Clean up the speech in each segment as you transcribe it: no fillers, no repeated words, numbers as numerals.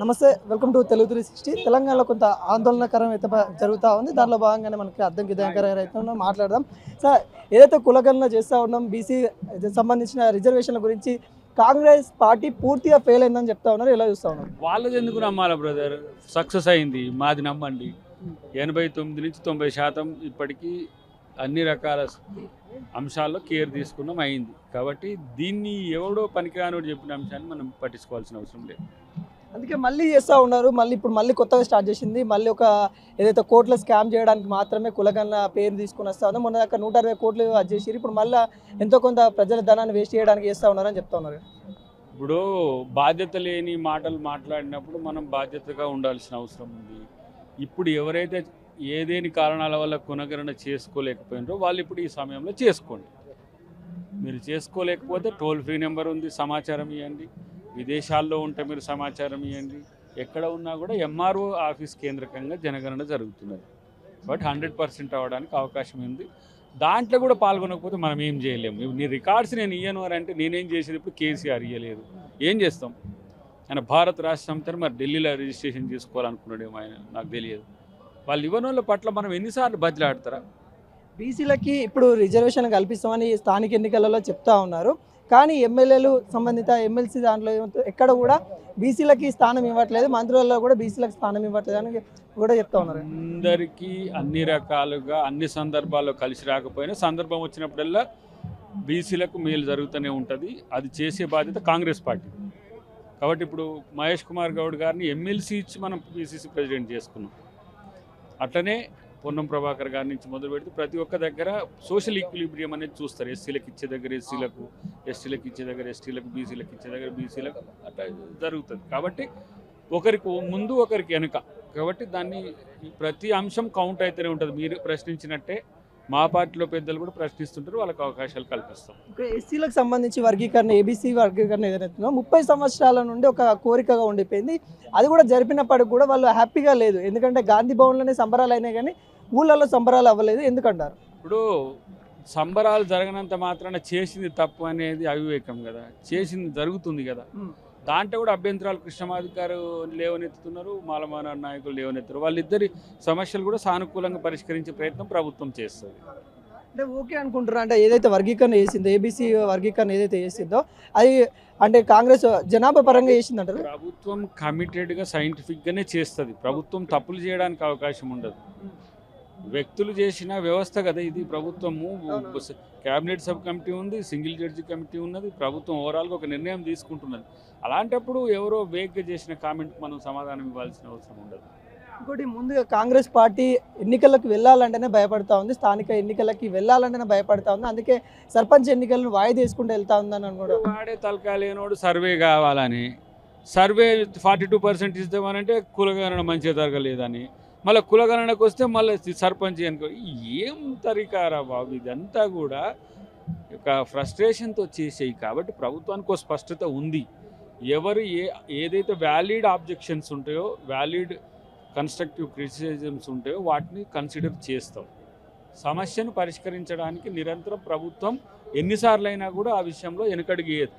నమస్తే, welcome to Telugu 360. తెలంగాణలో కొంత ఆందోళనకరం అయితే జరుగుతూ ఉంది. దానిలో భాగంగానే మనకి అద్దంకి దయాకర్ గారు అయితే ఉన్నాం, మాట్లాడదాం. సార్, ఏదైతే కులగణన చేస్తూ ఉన్నాం, బీసీ సంబంధించిన రిజర్వేషన్ల గురించి కాంగ్రెస్ పార్టీ పూర్తిగా ఫెయిల్ అయిందని చెప్తా ఉన్నారు. ఎలా చూస్తూ ఉన్నారు? వాళ్ళది ఎందుకు నమ్మాలి బ్రదర్? సక్సెస్ అయింది, మాది నమ్మండి. 89 నుంచి 90% ఇప్పటికీ అన్ని రకాల అంశాల్లో కేర్ తీసుకున్నాం, అయింది. కాబట్టి దీన్ని ఎవడో పనికిరానోడు చెప్పిన అంశాన్ని మనం పట్టించుకోవాల్సిన అవసరం లేదు. అందుకే మళ్ళీ చేస్తూ ఉన్నారు. మళ్ళీ కొత్తగా స్టార్ట్ చేసింది. మళ్ళీ ఒక ఏదైతే కోట్ల స్కామ్ చేయడానికి మాత్రమే కులగణన పేరు తీసుకుని వస్తూ ఉన్నారు. మొన్న దాకా 160 కోట్లు అది చేసి ఇప్పుడు మళ్ళీ ఎంతో కొంత ప్రజల ధనాన్ని వేస్ట్ చేయడానికి చేస్తూ ఉన్నారని చెప్తా ఉన్నారు. ఇప్పుడు బాధ్యత లేని మాటలు మాట్లాడినప్పుడు మనం బాధ్యతగా ఉండాల్సిన అవసరం ఉంది. ఇప్పుడు ఎవరైతే ఏదేని కారణాల వల్ల కులగణన చేసుకోలేకపోయినారో వాళ్ళు ఇప్పుడు ఈ సమయంలో చేసుకోండి. మీరు చేసుకోలేకపోతే టోల్ ఫ్రీ నెంబర్ ఉంది, సమాచారం ఇవ్వండి. విదేశాల్లో ఉంటే మీరు సమాచారం ఇవ్వండి. ఎక్కడ ఉన్నా కూడా ఎంఆర్ఓ ఆఫీస్ కేంద్రకంగా జనగణన జరుగుతున్నది. బట్ 100% అవ్వడానికి అవకాశం ఉంది. దాంట్లో కూడా పాల్గొనకపోతే మనం ఏం చేయలేము. నీ రికార్డ్స్ నేను ఇయ్యను అని అంటే నేనేం చేసేది? ఇప్పుడు కేసీఆర్ ఇయ్యలేదు, ఏం చేస్తాం? ఆయన భారత రాష్ట్ర సమితిని మరి ఢిల్లీలో రిజిస్ట్రేషన్ చేసుకోవాలనుకున్నాడేమో, ఆయన నాకు తెలియదు. వాళ్ళు ఇవ్వని వాళ్ళ పట్ల మనం ఎన్నిసార్లు బదిలాడతారా? బీసీలకి ఇప్పుడు రిజర్వేషన్ కల్పిస్తామని స్థానిక ఎన్నికలలో చెప్తా ఉన్నారు. కానీ ఎమ్మెల్యేలు సంబంధిత ఎమ్మెల్సీ దాంట్లో ఎక్కడ కూడా బీసీలకి స్థానం ఇవ్వట్లేదు, మంత్రులలో కూడా బీసీలకు స్థానం ఇవ్వట్లేదు అని కూడా చెప్తా ఉన్నారు. అందరికీ అన్ని రకాలుగా అన్ని సందర్భాల్లో కలిసి రాకపోయినా సందర్భం వచ్చినప్పుడల్లా బీసీలకు మేలు జరుగుతూనే ఉంటుంది. అది చేసే బాధ్యత కాంగ్రెస్ పార్టీ. కాబట్టి ఇప్పుడు మహేష్ కుమార్ గౌడ్ గారిని ఎమ్మెల్సీ ఇచ్చి మనం పీసీసీ ప్రెసిడెంట్ చేసుకున్నాం. అట్లనే పొన్నం ప్రభాకర్ గారి నుంచి మొదలు పెడితే ప్రతి ఒక్క దగ్గర సోషల్ ఈక్విలిబ్రియం అనేది చూస్తారు. ఎస్సీలకు ఇచ్చే దగ్గర ఎస్సీలకు, ఎస్టీలకు ఇచ్చే దగ్గర ఎస్టీలకు, బీసీలకు ఇచ్చే దగ్గర బీసీలకు, అట్లా జరుగుతుంది. కాబట్టి ఒకరికి ముందు ఒకరికి వెనుక. కాబట్టి దాన్ని ప్రతి అంశం కౌంట్ అయితేనే ఉంటుంది. మీరు ప్రశ్నించినట్టే మా పార్టీలో పెద్దలు కూడా ప్రశ్నిస్తుంటారు, వాళ్ళకి అవకాశాలు కల్పిస్తాం. ఎస్సీలకు సంబంధించి వర్గీకరణ, ఏబీసీ వర్గీకరణ ఏదైతే 30 సంవత్సరాల నుండి ఒక కోరికగా ఉండిపోయింది. అది కూడా జరిపినప్పటికి కూడా వాళ్ళు హ్యాపీగా లేదు. ఎందుకంటే గాంధీ భవన్లోనే సంబరాలు అయినాయి కానీ ఊళ్ళల్లో సంబరాలు అవ్వలేదు. ఎందుకంటారు? ఇప్పుడు సంబరాలు జరగనంత మాత్రాన చేసింది తప్పు అనేది అవివేకం కదా. చేసింది జరుగుతుంది కదా. దాంట్లో కూడా అభ్యంతరాలు కృష్ణమాధికారు లేవనెత్తుతున్నారు, మాలమాన నాయకులు లేవనెత్తారు. వాళ్ళిద్దరి సమస్యలు కూడా సానుకూలంగా పరిష్కరించే ప్రయత్నం ప్రభుత్వం చేస్తుంది. అంటే ఓకే అనుకుంటారు. అంటే ఏదైతే వర్గీకరణ చేసిందో, ఏబీసీ వర్గీకరణ ఏదైతే చేసిందో అది అంటే కాంగ్రెస్ జనాభా పరంగా చేసిందంటారు. ప్రభుత్వం కమిటెడ్గా సైంటిఫిక్గానే చేస్తుంది. ప్రభుత్వం తప్పులు చేయడానికి అవకాశం ఉండదు. వ్యక్తులు చేసిన వ్యవస్థ కదా ఇది. ప్రభుత్వము క్యాబినెట్ సబ్ కమిటీ ఉంది, సింగిల్ జడ్జి కమిటీ ఉన్నది. ప్రభుత్వం ఓవరాల్గా ఒక నిర్ణయం తీసుకుంటున్నది. అలాంటప్పుడు ఎవరో వేగ్గా చేసిన కామెంట్ మనం సమాధానం ఇవ్వాల్సిన అవసరం ఉండదు. ఇంకోటి, ముందుగా కాంగ్రెస్ పార్టీ ఎన్నికలకు వెళ్ళాలంటేనే భయపడతా ఉంది, స్థానిక ఎన్నికలకి వెళ్ళాలంటేనే భయపడతా ఉంది. అందుకే సర్పంచ్ ఎన్నికలను వాయిదా వేసుకుంటూ వెళ్తా ఉందని అనుకోవడం. వాడే తలకాలేనోడు సర్వే కావాలని, సర్వే 42% ఇద్దామనంటే కులగణన మంచిగా జరగలేదని, మళ్ళీ కులగణనకు వస్తే మళ్ళీ సర్పంచ్ అనుకో. ఏం తరికారా బాబు? ఇదంతా కూడా ఒక ఫ్రస్ట్రేషన్తో చేసేయి. కాబట్టి ప్రభుత్వానికి ఒక స్పష్టత ఉంది. ఎవరు ఏదైతే వ్యాలిడ్ ఆబ్జెక్షన్స్ ఉంటాయో, వ్యాలిడ్ కన్స్ట్రక్టివ్ క్రిటిసిజమ్స్ ఉంటాయో వాటిని కన్సిడర్ చేస్తాం. సమస్యను పరిష్కరించడానికి నిరంతరం ప్రభుత్వం ఎన్నిసార్లు అయినా కూడా ఆ విషయంలో వెనుకడుగేయదు.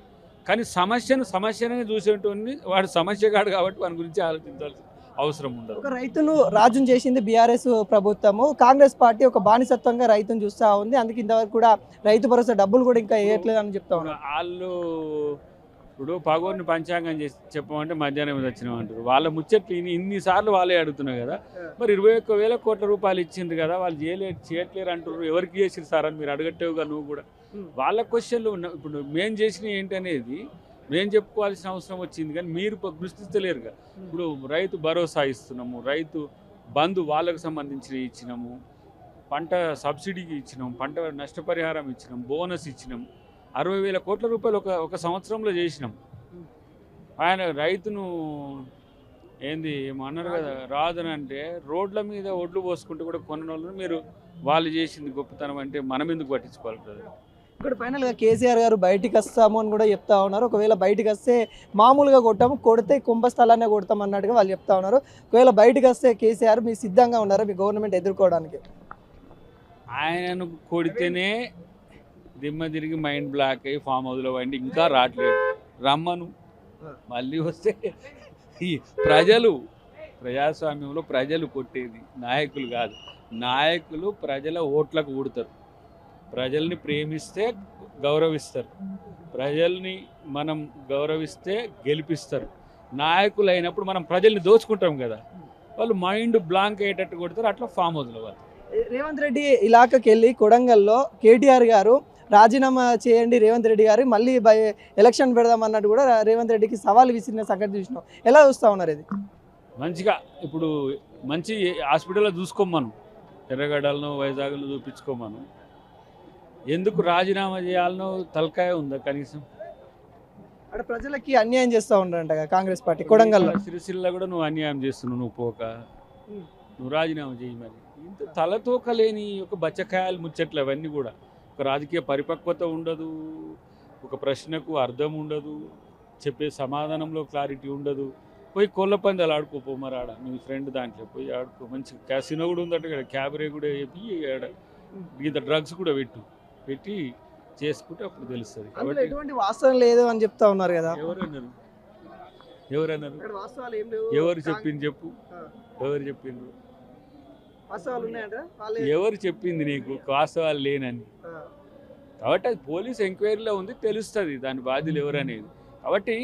కానీ సమస్యనే చూసేటువంటి వాడు సమస్యగాడు కాబట్టి వాని గురించి ఆలోచించాల్సి అవసరం ఉండదు. ఒక రైతును రాజును చేసింది బీఆర్ఎస్ ప్రభుత్వము. కాంగ్రెస్ పార్టీ ఒక బానిసత్వంగా రైతును చూస్తూ ఉంది. అందుకే ఇంతవరకు కూడా రైతు భరోసా డబ్బులు కూడా ఇంకా వేయట్లేదు అని చెప్తా ఉన్నారు. వాళ్ళు ఇప్పుడు పగోని పంచాంగం చేసి చెప్పమంటే మధ్యాహ్నం వచ్చినామంటారు. వాళ్ళ ముచ్చట్లు ఇన్నిసార్లు వాళ్ళే అడుగుతున్నారు కదా. మరి 21,000 కోట్ల రూపాయలు ఇచ్చిండ్రు కదా, వాళ్ళు చేయట్లేరు అంటున్నారు. ఎవరికి చేసిరు సార్ అని మీరు అడగట్టేవుగా నువ్వు కూడా. వాళ్ళ క్వశ్చన్లు ఇప్పుడు మేము చేసినవి ఏంటనేది మేము చెప్పుకోవాల్సిన అవసరం వచ్చింది. కానీ మీరు గుర్తిస్తలేరుగా. ఇప్పుడు రైతు భరోసా ఇస్తున్నాము, రైతు బంధు వాళ్ళకు సంబంధించి ఇచ్చినాము, పంట సబ్సిడీకి ఇచ్చినాం, పంట నష్టపరిహారం ఇచ్చినాం, బోనస్ ఇచ్చినాం. 60,000 కోట్ల రూపాయలు ఒక సంవత్సరంలో చేసినాం. ఆయన రైతును ఏమన్నారు కదా, రాదని అంటే రోడ్ల మీద ఒడ్లు పోసుకుంటూ కూడా కొన్న మీరు వాళ్ళు చేసింది గొప్పతనం అంటే మనం ఎందుకు పట్టించుకోవాలి కదా. ఇక్కడ ఫైనల్గా కేసీఆర్ గారు బయటికి వస్తాము అని కూడా చెప్తా ఉన్నారు. ఒకవేళ బయటికి వస్తే మామూలుగా కొట్టాము, కొడితే కుంభస్థలాన్ని కొడతాం అన్నట్టుగా వాళ్ళు చెప్తా ఉన్నారు. ఒకవేళ బయటికి వస్తే కేసీఆర్ మీరు సిద్ధంగా ఉన్నారా మీ గవర్నమెంట్ ఎదుర్కోవడానికి? ఆయనను కొడితేనే దిమ్మ తిరిగి మైండ్ బ్లాక్ అయ్యి ఫామ్ హౌస్లో పోయింది, ఇంకా రావట్లేదు. రమ్మను, మళ్ళీ వస్తే ఈ ప్రజలు ప్రజాస్వామ్యంలో ప్రజలు కొట్టేది నాయకులు కాదు. నాయకులు ప్రజల ఓట్లకు ఊడతారు. ప్రజల్ని ప్రేమిస్తే గౌరవిస్తారు. ప్రజల్ని మనం గౌరవిస్తే గెలిపిస్తారు. నాయకులు అయినప్పుడు మనం ప్రజల్ని దోచుకుంటాం కదా, వాళ్ళు మైండ్ బ్లాంక్ అయ్యేటట్టు కొడతారు. అట్లా ఫామ్ హౌస్లో వాళ్ళు. రేవంత్ రెడ్డి ఇలాకాకి వెళ్ళి కొడంగల్లో కేటీఆర్ గారు రాజీనామా చేయండి రేవంత్ రెడ్డి గారు, మళ్ళీ ఎలక్షన్ పెడదామన్నట్టు కూడా రేవంత్ రెడ్డికి సవాల్ విసిరిన సంగతి చూసినాం. ఎలా చూస్తా ఉన్నారు ఇది? మంచిగా ఇప్పుడు మంచి హాస్పిటల్లో చూసుకోమను, ఎర్రగడ్డలను వైజాగ్లో చూపించుకోమను. ఎందుకు రాజీనామా చేయాలనో తలకాయ ఉందా కనీసం? అక్కడ ప్రజలకి అన్యాయం చేస్తూ ఉన్నారంట కాంగ్రెస్ పార్టీ కొడంగల్లో. సిరిసిల్ల కూడా నువ్వు అన్యాయం చేస్తున్నావు. నువ్వు పోక నువ్వు రాజీనామా చేయి. మరి ఇంత తలతోక లేని ఒక బచ్చకాయలు ముచ్చట్లు అవన్నీ కూడా. ఒక రాజకీయ పరిపక్వత ఉండదు, ఒక ప్రశ్నకు అర్థం ఉండదు, చెప్పే సమాధానంలో క్లారిటీ ఉండదు. పోయి కోళ్ళ పందాలు ఆడుకోపో, మరి ఆడ మీ ఫ్రెండ్ దాంట్లో పోయి ఆడుకో. మంచి క్యాసినో కూడా ఉందట కదా, క్యాబరే కూడా చెప్పి ఆడ ఇంత డ్రగ్స్ కూడా పెట్టి చేసుకుంటే అప్పుడు తెలుస్తుంది. అందులో ఎటువంటి వాస్తవం లేదు అని చెప్తా ఉన్నారు కదా. ఎవరన్నారు? అక్కడ వాస్తవాలు ఏం లేవు. ఎవరు చెప్పింది చెప్పు? ఎవరు చెప్పిండ్రు? వాస్తవాలు ఉన్నాయంట. ఎవరు చెప్పింది నీకు వాస్తవాలు లేనని? కాబట్టి అది పోలీస్ ఎంక్వైరీలో ఉంది, తెలుస్తుంది దాని బాధ్యులు ఎవరనేది. కాబట్టి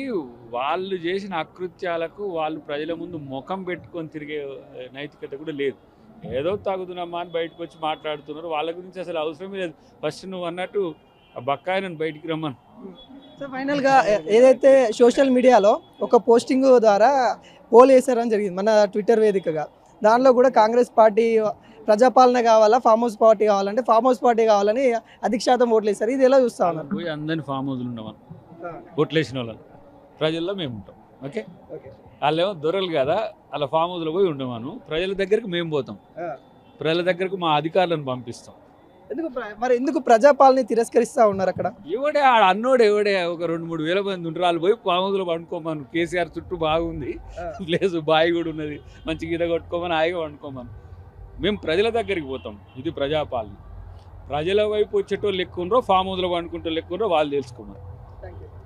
వాళ్ళు చేసిన అకృత్యాలకు వాళ్ళు ప్రజల ముందు ముఖం పెట్టుకొని తిరిగే నైతికత కూడా లేదు. ఏదో తాగుతున్నామా అని బయటకు వచ్చి మాట్లాడుతున్నారు. వాళ్ళ గురించి అసలు అవసరమే లేదు. ఫస్ట్ నువ్వు అన్నట్టు ఆ బక్కాయనని బయటికి రమ్మను. సో ఫైనల్గా ఏదైతే సోషల్ మీడియాలో ఒక పోస్టింగ్ ద్వారా పోల్ వేసారని జరిగింది మన ట్విట్టర్ వేదికగా, దానిలో కూడా కాంగ్రెస్ పార్టీ ప్రజాపాలన కావాలా, ఫామ్ హౌస్ పార్టీ కావాలంటే ఫామ్ హౌస్ పార్టీ కావాలని అధిక శాతం ఓట్లు వేస్తారు. ఇది ఎలా చూస్తా ఉన్నారు? పోయి అందరినీ ఫామ్ హౌస్లు ఉండమని ఓట్లేసిన వాళ్ళని ప్రజల్లో మేము ఉంటాం. ఓకే, వాళ్ళేమో దొరలు కదా, అలా ఫామ్ హౌస్లో పోయి ఉండమను. ప్రజల దగ్గరికి మేము పోతాం, ప్రజల దగ్గరకు మా అధికారులను పంపిస్తాం. ఎందుకు ప్రజాపాలన తిరస్కరిస్తా ఉన్నారు అక్కడ? ఎవడే ఆడ అన్నోడు, ఎవడే ఒక 2-3 వేల మంది ఉంటారు. వాళ్ళు పోయి ఫామ్ హౌస్లో పండుకోమను. కేసీఆర్ చుట్టూ బాగుంది ప్లేస్, బాయి కూడా ఉన్నది, మంచి గీత కొట్టుకోమని హాయిగా వండుకోమను. మేము ప్రజల దగ్గరికి పోతాం. ఇది ప్రజాపాలన. ప్రజల వైపు వచ్చేటోళ్ళు ఎక్కువ ఫామ్ హౌస్లో వండుకుంటూ ఎక్కువ వాళ్ళు తెలుసుకోమని.